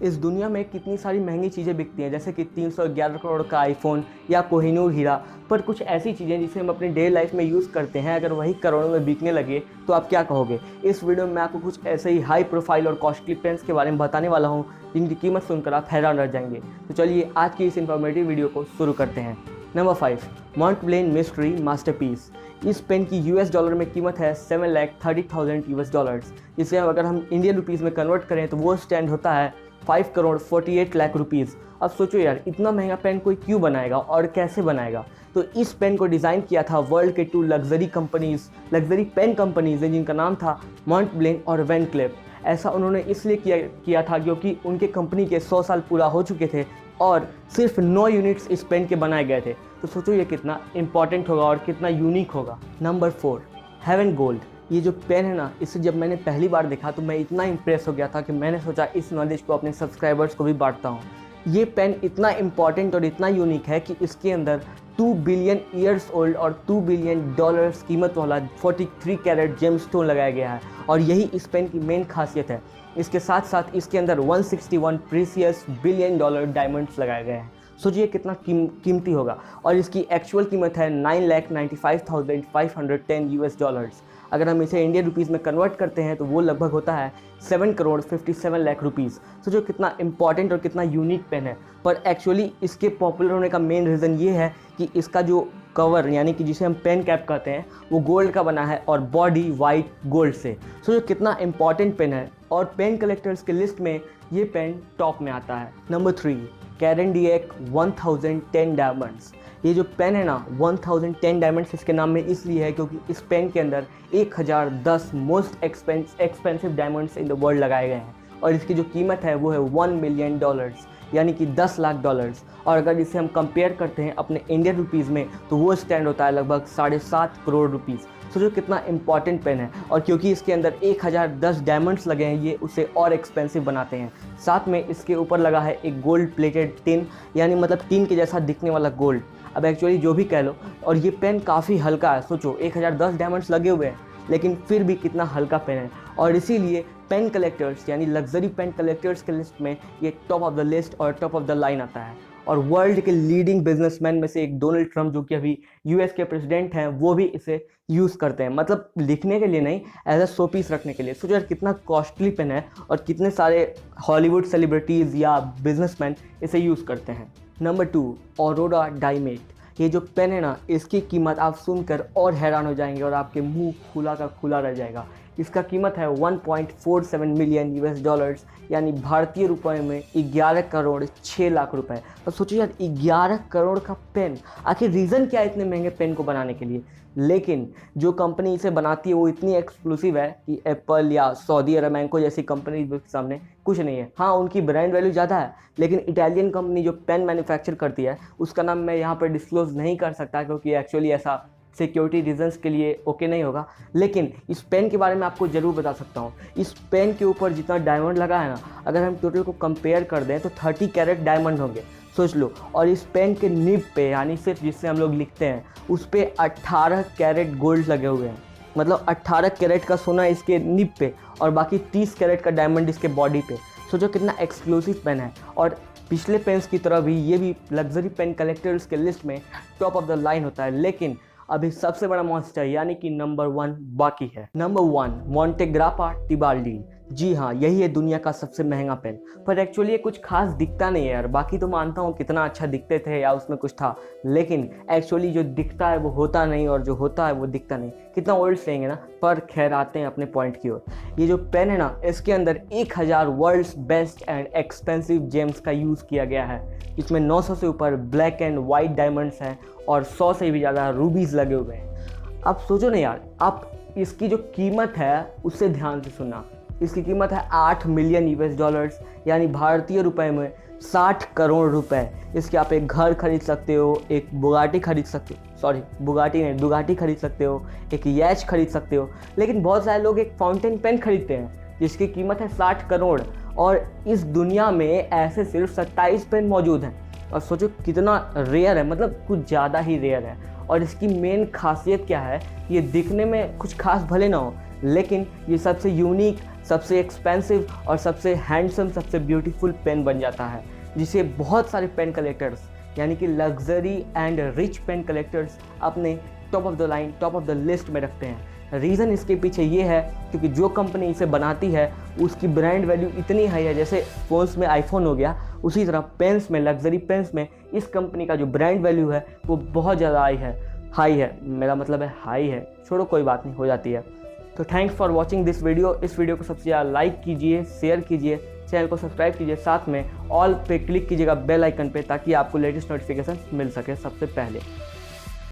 इस दुनिया में कितनी सारी महंगी चीज़ें बिकती हैं, जैसे कि 311 करोड़ का आईफोन या कोहिनूर हीरा। पर कुछ ऐसी चीज़ें जिसे हम अपने डेली लाइफ में यूज़ करते हैं, अगर वही करोड़ों में बिकने लगे तो आप क्या कहोगे। इस वीडियो में मैं आपको कुछ ऐसे ही हाई प्रोफाइल और कॉस्टली पेन्स के बारे में बताने वाला हूँ जिनकी कीमत सुनकर आप हैरान रह जाएंगे। तो चलिए आज की इस इन्फॉर्मेटिव वीडियो को शुरू करते हैं। Number 5, Montblanc mystery masterpiece. इस पेन की यूएस डॉलर में कीमत है 7,30,000 यूएस डॉलर्स। इसे अगर हम इंडियन रुपीज़ में कन्वर्ट करें तो वो स्टैंड होता है 5 करोड़ 48 लाख रुपीज़। अब सोचो यार, इतना महंगा पेन कोई क्यों बनाएगा और कैसे बनाएगा। तो इस पेन को डिज़ाइन किया था वर्ल्ड के 2 लग्जरी पेन कंपनीज हैं जिनका नाम था मॉन्टब्लेन और वैन क्लेफ। ऐसा उन्होंने इसलिए किया था क्योंकि उनके कंपनी के 100 साल पूरा हो चुके थे और सिर्फ 9 यूनिट्स इस पेन के बनाए गए थे। तो सोचो ये कितना इंपॉर्टेंट होगा और कितना यूनिक होगा। Number 4, heaven gold. ये जो पेन है ना, इसे जब मैंने पहली बार देखा तो मैं इतना इम्प्रेस हो गया था कि मैंने सोचा इस नॉलेज को अपने सब्सक्राइबर्स को भी बांटता हूँ। ये पेन इतना इम्पॉर्टेंट और इतना यूनिक है कि इसके अंदर 2 बिलियन ईयर्स ओल्ड और $2 बिलियन कीमत वाला 43 कैरेट जेमस्टोन लगाया गया है और यही इस पेन की मेन खासियत है। इसके साथ साथ इसके अंदर 161 प्रीसियस बिलियन डॉलर डायमंड्स लगाए गए हैं। सोचिए कितना कीमती होगा। और इसकी एक्चुअल कीमत है 9,95,510 यूएस डॉलर्स। अगर हम इसे इंडियन रुपीज़ में कन्वर्ट करते हैं तो वो लगभग होता है 7 करोड़ 57 लाख रुपीज़। सोचो कितना इंपॉर्टेंट और कितना यूनिक पेन है। पर एक्चुअली इसके पॉपुलर होने का मेन रीज़न ये है कि इसका जो कवर यानी कि जिसे हम पेन कैप कहते हैं वो गोल्ड का बना है और बॉडी वाइट गोल्ड से। सोचो कितना इंपॉर्टेंट पेन है और पेन कलेक्टर्स के लिस्ट में ये पेन टॉप में आता है। Number 3, कैरेंडिएक 1010 diamonds. ये जो पेन है ना, 1010 डायमंड्स इसके नाम में इसलिए है क्योंकि इस पेन के अंदर 1010 most expensive diamonds in the world लगाए गए हैं और इसकी जो कीमत है वो है $1 मिलियन यानी कि 10 लाख डॉलर्स। और अगर इसे हम कंपेयर करते हैं अपने इंडियन रुपीज़ में तो वो स्टैंड होता है लगभग 7.5 करोड़ रुपीज़। सोचो कितना इंपॉर्टेंट पेन है और क्योंकि इसके अंदर 1010 डायमंड्स लगे हैं ये उसे और एक्सपेंसिव बनाते हैं। साथ में इसके ऊपर लगा है एक गोल्ड प्लेटेड टिन, यानी मतलब टिन के जैसा दिखने वाला गोल्ड। अब एक्चुअली जो भी कह लो, और ये पेन काफ़ी हल्का है। सोचो 1010 डायमंड्स लगे हुए हैं लेकिन फिर भी कितना हल्का पेन है और इसीलिए पेन कलेक्टर्स यानी लग्जरी पेन कलेक्टर्स के लिस्ट में ये टॉप ऑफ द लिस्ट और टॉप ऑफ द लाइन आता है। और वर्ल्ड के लीडिंग बिजनेसमैन में से एक डोनाल्ड ट्रंप, जो कि अभी यूएस के प्रेसिडेंट हैं, वो भी इसे यूज़ करते हैं। मतलब लिखने के लिए नहीं, एज अ शो पीस रखने के लिए। सोचो यार कितना कॉस्टली पेन है और कितने सारे हॉलीवुड सेलिब्रिटीज़ या बिजनेसमैन इसे यूज़ करते हैं। Number 2, Aurora Diamante. ये जो पेन है ना, इसकी कीमत आप सुनकर और हैरान हो जाएंगे और आपके मुंह खुला का खुला रह जाएगा। इसका कीमत है 1.47 मिलियन यूएस डॉलर्स यानी भारतीय रुपए में 11 करोड़ 6 लाख रुपए। अब सोचिए यार 11 करोड़ का पेन, आखिर रीज़न क्या है इतने महंगे पेन को बनाने के लिए। लेकिन जो कंपनी इसे बनाती है वो इतनी एक्सक्लूसिव है कि एप्पल या सऊदी अरामको जैसी कंपनी के सामने कुछ नहीं है। हाँ, उनकी ब्रांड वैल्यू ज़्यादा है, लेकिन इटालियन कंपनी जो पेन मैन्युफैक्चर करती है उसका नाम मैं यहाँ पर डिस्क्लोज नहीं कर सकता क्योंकि एक्चुअली ऐसा सिक्योरिटी रीजंस के लिए ओके नहीं होगा। लेकिन इस पेन के बारे में आपको ज़रूर बता सकता हूँ। इस पेन के ऊपर जितना डायमंड लगा है ना, अगर हम टोटल को कंपेयर कर दें तो 30 कैरेट डायमंड होंगे, सोच लो। और इस पेन के निब पे यानी सिर्फ जिससे हम लोग लिखते हैं उस पर 18 कैरेट गोल्ड लगे हुए हैं। मतलब 18 कैरेट का सोना इसके निब पे और बाकी 30 कैरेट का डायमंड इसके बॉडी पे। सोचो कितना एक्सक्लूसिव पेन है। और पिछले पेन्स की तरह भी ये भी लग्जरी पेन कलेक्टर्स के लिस्ट में टॉप ऑफ द लाइन होता है। लेकिन अभी सबसे बड़ा मॉन्स्टर यानी कि नंबर 1 बाकी है। नंबर 1, मोंटेग्रापा टिबाल्डी। जी हाँ, यही है दुनिया का सबसे महंगा पेन। पर एक्चुअली ये कुछ खास दिखता नहीं है यार। बाकी तो मानता हूँ कितना अच्छा दिखते थे या उसमें कुछ था, लेकिन एक्चुअली जो दिखता है वो होता नहीं और जो होता है वो दिखता नहीं। कितना ओल्ड सेइंग है ना। पर खैर आते हैं अपने पॉइंट की ओर। ये जो पेन है ना, इसके अंदर 1000 world's best and expensive gems का यूज़ किया गया है। इसमें 900 से ऊपर ब्लैक एंड वाइट डायमंड्स हैं और 100 से भी ज़्यादा रूबीज़ लगे हुए हैं। अब सोचो ना यार, आप इसकी जो कीमत है उससे ध्यान से सुनना। इसकी कीमत है 8 मिलियन यूएस डॉलर्स यानी भारतीय रुपए में 60 करोड़ रुपए। इसके आप एक घर खरीद सकते हो, एक बुगाटी खरीद सकते हो, सॉरी बुगाटी नहीं, दुगाटी खरीद सकते हो, एक यैच खरीद सकते हो। लेकिन बहुत सारे लोग एक फाउंटेन पेन खरीदते हैं जिसकी कीमत है 60 करोड़ और इस दुनिया में ऐसे सिर्फ 27 पेन मौजूद हैं। और सोचो कितना रेयर है, मतलब कुछ ज़्यादा ही रेयर है। और इसकी मेन खासियत क्या है, ये दिखने में कुछ खास भले ना हो, लेकिन ये सबसे यूनिक, सबसे एक्सपेंसिव और सबसे हैंडसम, सबसे ब्यूटीफुल पेन बन जाता है, जिसे बहुत सारे पेन कलेक्टर्स यानी कि luxury and rich pen collectors अपने top of the line, top of the list में रखते हैं। रीज़न इसके पीछे ये है क्योंकि जो कंपनी इसे बनाती है उसकी ब्रांड वैल्यू इतनी हाई है। जैसे फ़ोन्स में आईफोन हो गया, उसी तरह पेन्स में, लग्जरी पेन्स में इस कंपनी का जो ब्रांड वैल्यू है वो बहुत ज़्यादा हाई है, मेरा मतलब है हाई है, छोड़ो कोई बात नहीं, हो जाती है। तो thanks for watching this video. इस वीडियो को सबसे ज़्यादा लाइक कीजिए, शेयर कीजिए, चैनल को सब्सक्राइब कीजिए, साथ में ऑल पे क्लिक कीजिएगा बेल आइकन पे, ताकि आपको लेटेस्ट नोटिफिकेशन मिल सके सबसे पहले।